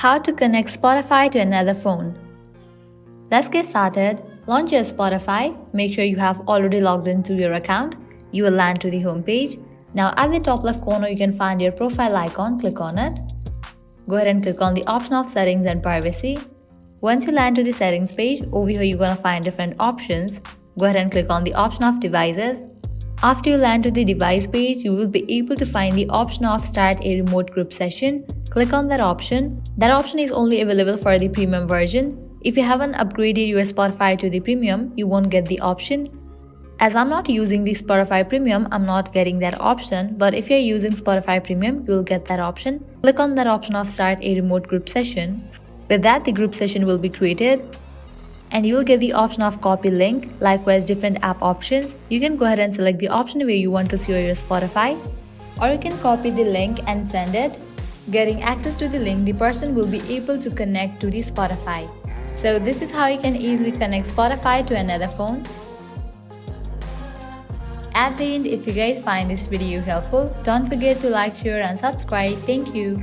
How to connect Spotify to another phone. Let's get started. Launch your Spotify. Make sure you have already logged into your account. You will land to the home page. Now at the top left corner, you can find your profile icon. Click on it. Go ahead and click on the option of settings and privacy. Once you land to the settings page, over here you're going to find different options. Go ahead and click on the option of devices. After you land to the device page, you will be able to find the option of start a remote group session. Click on that option. That option is only available for the premium version. If you haven't upgraded your Spotify to the premium, you won't get the option. As I'm not using the Spotify premium, I'm not getting that option, but if you're using Spotify premium, you'll get that option. Click on that option of start a remote group session. With that, the group session will be created and you will get the option of copy link. Likewise, different app options. You can go ahead and select the option where you want to share your Spotify, or you can copy the link and send it. Getting access to the link, the person will be able to connect to the Spotify. So this is how you can easily connect Spotify to another phone. At the end, if you guys find this video helpful, don't forget to like, share and subscribe. Thank you.